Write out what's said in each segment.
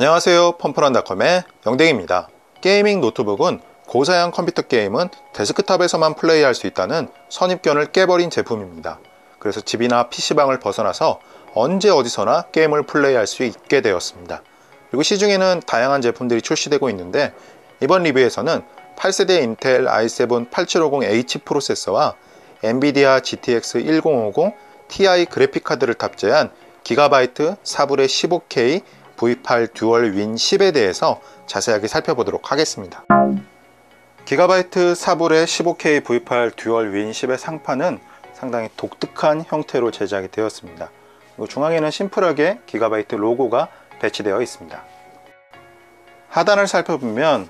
안녕하세요, 펌프런닷컴의 영댕입니다. 게이밍 노트북은 고사양 컴퓨터 게임은 데스크탑에서만 플레이할 수 있다는 선입견을 깨버린 제품입니다. 그래서 집이나 PC방을 벗어나서 언제 어디서나 게임을 플레이할 수 있게 되었습니다. 그리고 시중에는 다양한 제품들이 출시되고 있는데, 이번 리뷰에서는 8세대 인텔 i7 8750H 프로세서와 엔비디아 GTX 1050 Ti 그래픽카드를 탑재한 기가바이트 4불의 15K V8 듀얼 윈 10에 대해서 자세하게 살펴보도록 하겠습니다. 기가바이트 4불의 15K V8 듀얼 윈 10의 상판은 상당히 독특한 형태로 제작이 되었습니다. 그리고 중앙에는 심플하게 기가바이트 로고가 배치되어 있습니다. 하단을 살펴보면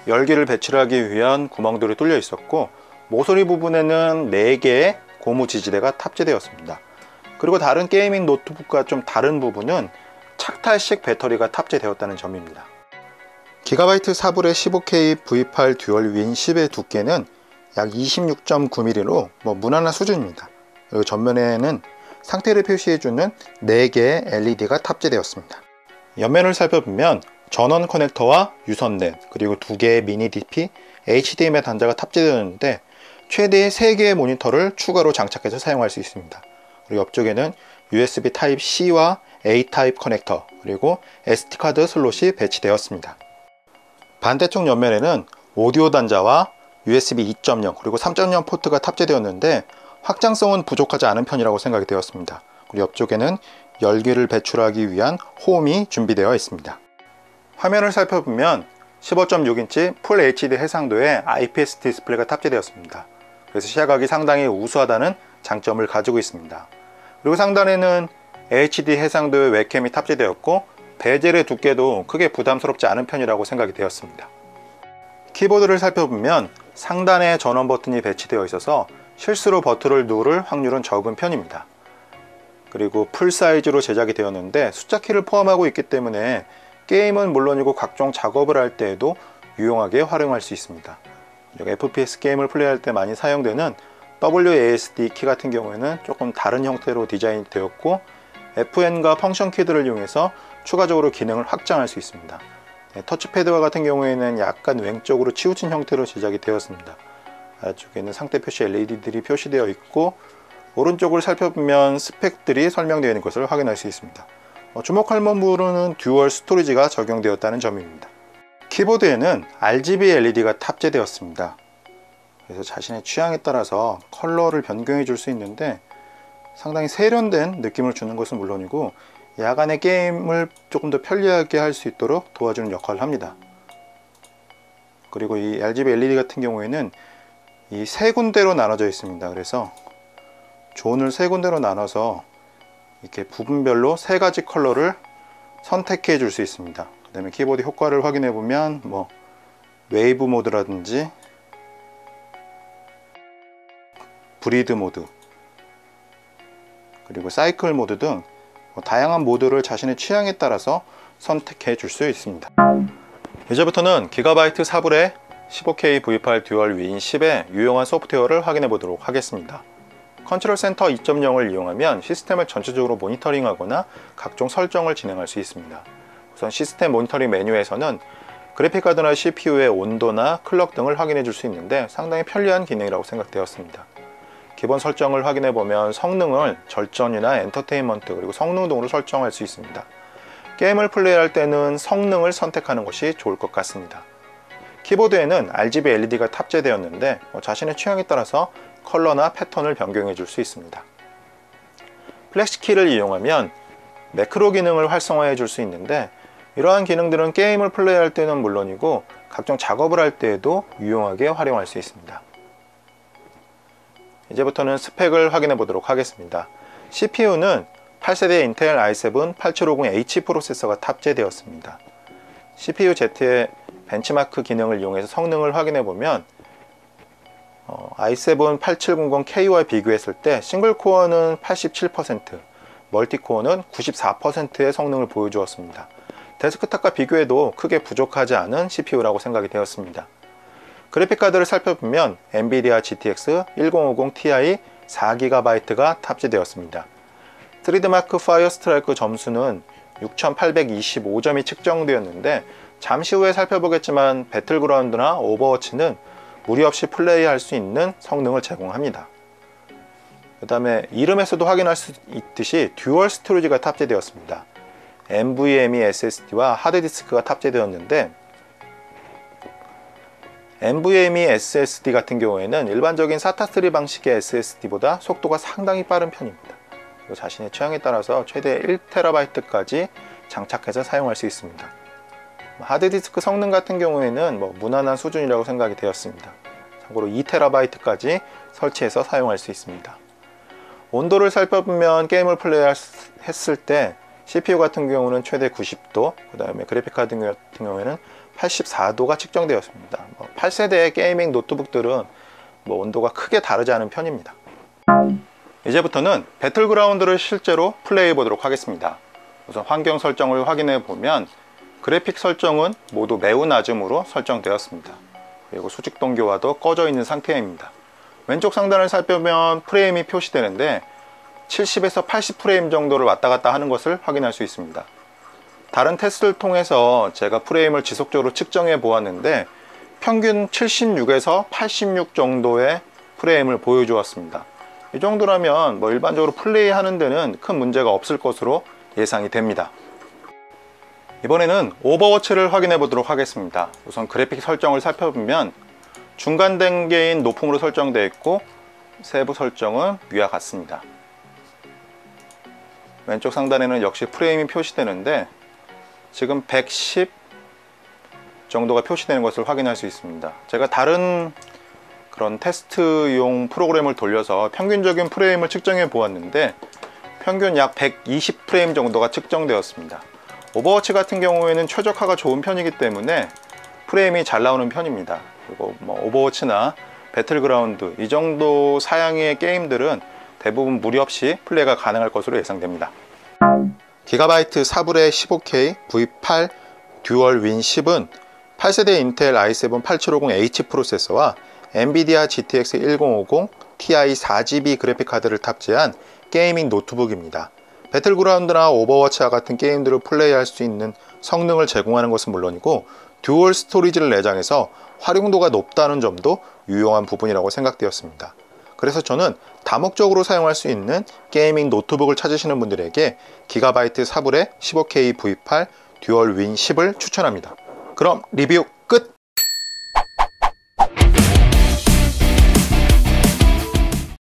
열기를 배출하기 위한 구멍들이 뚫려 있었고, 모서리 부분에는 4개의 고무 지지대가 탑재되었습니다. 그리고 다른 게이밍 노트북과 좀 다른 부분은 착탈식 배터리가 탑재되었다는 점입니다. 기가바이트 4불의 15K V8 듀얼 윈 10의 두께는 약 26.9mm로 무난한 수준입니다. 그리고 전면에는 상태를 표시해주는 4개의 LED가 탑재되었습니다. 옆면을 살펴보면 전원 커넥터와 유선넷, 그리고 2개의 미니 DP, HDMI 단자가 탑재되었는데, 최대 3개의 모니터를 추가로 장착해서 사용할 수 있습니다. 그리고 옆쪽에는 USB Type-C와 A-타입 커넥터, 그리고 SD카드 슬롯이 배치되었습니다. 반대쪽 옆면에는 오디오 단자와 USB 2.0 그리고 3.0 포트가 탑재되었는데, 확장성은 부족하지 않은 편이라고 생각이 되었습니다. 그리고 옆쪽에는 열기를 배출하기 위한 홈이 준비되어 있습니다. 화면을 살펴보면 15.6인치 풀 HD 해상도의 IPS 디스플레이가 탑재되었습니다. 그래서 시야각이 상당히 우수하다는 장점을 가지고 있습니다. 그리고 상단에는 HD 해상도의 웹캠이 탑재되었고, 베젤의 두께도 크게 부담스럽지 않은 편이라고 생각이 되었습니다. 키보드를 살펴보면 상단에 전원 버튼이 배치되어 있어서 실수로 버튼을 누를 확률은 적은 편입니다. 그리고 풀 사이즈로 제작이 되었는데, 숫자키를 포함하고 있기 때문에 게임은 물론이고 각종 작업을 할 때에도 유용하게 활용할 수 있습니다. FPS 게임을 플레이할 때 많이 사용되는 WASD 키 같은 경우에는 조금 다른 형태로 디자인이 되었고, FN과 펑션 키들을 이용해서 추가적으로 기능을 확장할 수 있습니다. 터치패드와 같은 경우에는 약간 왼쪽으로 치우친 형태로 제작이 되었습니다. 아래쪽에는 상태 표시 LED들이 표시되어 있고, 오른쪽을 살펴보면 스펙들이 설명되어 있는 것을 확인할 수 있습니다. 주목할 부분은 듀얼 스토리지가 적용되었다는 점입니다. 키보드에는 RGB LED가 탑재되었습니다. 그래서 자신의 취향에 따라서 컬러를 변경해 줄 수 있는데, 상당히 세련된 느낌을 주는 것은 물론이고 야간에 게임을 조금 더 편리하게 할 수 있도록 도와주는 역할을 합니다. 그리고 이 RGB LED 같은 경우에는 이 3군데로 나눠져 있습니다. 그래서 존을 3군데로 나눠서 이렇게 부분별로 3가지 컬러를 선택해 줄 수 있습니다. 그 다음에 키보드 효과를 확인해 보면 웨이브 모드라든지 브리드 모드, 그리고 사이클 모드 등 다양한 모드를 자신의 취향에 따라서 선택해 줄 수 있습니다. 이제부터는 기가바이트 4불의 15K V8 듀얼 윈 10의 유용한 소프트웨어를 확인해 보도록 하겠습니다. 컨트롤 센터 2.0을 이용하면 시스템을 전체적으로 모니터링하거나 각종 설정을 진행할 수 있습니다. 우선 시스템 모니터링 메뉴에서는 그래픽카드나 CPU의 온도나 클럭 등을 확인해 줄 수 있는데, 상당히 편리한 기능이라고 생각되었습니다. 기본 설정을 확인해 보면 성능을 절전이나 엔터테인먼트, 그리고 성능 등으로 설정할 수 있습니다. 게임을 플레이할 때는 성능을 선택하는 것이 좋을 것 같습니다. 키보드에는 RGB LED가 탑재되었는데 자신의 취향에 따라서 컬러나 패턴을 변경해 줄 수 있습니다. 플래시 키를 이용하면 매크로 기능을 활성화해 줄 수 있는데, 이러한 기능들은 게임을 플레이할 때는 물론이고 각종 작업을 할 때에도 유용하게 활용할 수 있습니다. 이제부터는 스펙을 확인해 보도록 하겠습니다. CPU는 8세대 인텔 i7 8750H 프로세서가 탑재되었습니다. CPU Z의 벤치마크 기능을 이용해서 성능을 확인해 보면 i7 8700K와 비교했을 때 싱글코어는 87%, 멀티코어는 94%의 성능을 보여주었습니다. 데스크탑과 비교해도 크게 부족하지 않은 CPU라고 생각이 되었습니다. 그래픽카드를 살펴보면 엔비디아 GTX 1050 Ti 4GB가 탑재되었습니다. 3D마크 파이어 스트라이크 점수는 6825점이 측정되었는데, 잠시 후에 살펴보겠지만 배틀그라운드나 오버워치는 무리 없이 플레이할 수 있는 성능을 제공합니다. 그 다음에 이름에서도 확인할 수 있듯이 듀얼 스토리지가 탑재되었습니다. NVMe SSD와 하드디스크가 탑재되었는데, NVMe SSD 같은 경우에는 일반적인 SATA3 방식의 SSD보다 속도가 상당히 빠른 편입니다. 그리고 자신의 취향에 따라서 최대 1TB까지 장착해서 사용할 수 있습니다. 하드디스크 성능 같은 경우에는 무난한 수준이라고 생각이 되었습니다. 참고로 2TB까지 설치해서 사용할 수 있습니다. 온도를 살펴보면 게임을 플레이했을 때 CPU 같은 경우는 최대 90도, 그 다음에 그래픽카드 같은 경우에는 84도가 측정되었습니다. 8세대의 게이밍 노트북들은 온도가 크게 다르지 않은 편입니다. 이제부터는 배틀그라운드를 실제로 플레이해 보도록 하겠습니다. 우선 환경 설정을 확인해 보면 그래픽 설정은 모두 매우 낮음으로 설정되었습니다. 그리고 수직 동기화도 꺼져 있는 상태입니다. 왼쪽 상단을 살펴보면 프레임이 표시되는데 70에서 80프레임 정도를 왔다 갔다 하는 것을 확인할 수 있습니다. 다른 테스트를 통해서 제가 프레임을 지속적으로 측정해 보았는데 평균 76에서 86 정도의 프레임을 보여주었습니다. 이 정도라면 일반적으로 플레이하는 데는 큰 문제가 없을 것으로 예상이 됩니다. 이번에는 오버워치를 확인해 보도록 하겠습니다. 우선 그래픽 설정을 살펴보면 중간 단계인 높음으로 설정되어 있고 세부 설정은 위와 같습니다. 왼쪽 상단에는 역시 프레임이 표시되는데 지금 110 정도가 표시되는 것을 확인할 수 있습니다. 제가 다른 그런 테스트용 프로그램을 돌려서 평균적인 프레임을 측정해 보았는데 평균 약 120프레임 정도가 측정되었습니다. 오버워치 같은 경우에는 최적화가 좋은 편이기 때문에 프레임이 잘 나오는 편입니다. 그리고 오버워치나 배틀그라운드 이 정도 사양의 게임들은 대부분 무리 없이 플레이가 가능할 것으로 예상됩니다. 기가바이트 4불의 15K V8 듀얼 윈10은 8세대 인텔 i7 8750H 프로세서와 엔비디아 GTX 1050 Ti 4GB 그래픽카드를 탑재한 게이밍 노트북입니다. 배틀그라운드나 오버워치와 같은 게임들을 플레이할 수 있는 성능을 제공하는 것은 물론이고 듀얼 스토리지를 내장해서 활용도가 높다는 점도 유용한 부분이라고 생각되었습니다. 그래서 저는 다목적으로 사용할 수 있는 게이밍 노트북을 찾으시는 분들에게 기가바이트 4불의 15K V8 듀얼 윈10을 추천합니다. 그럼 리뷰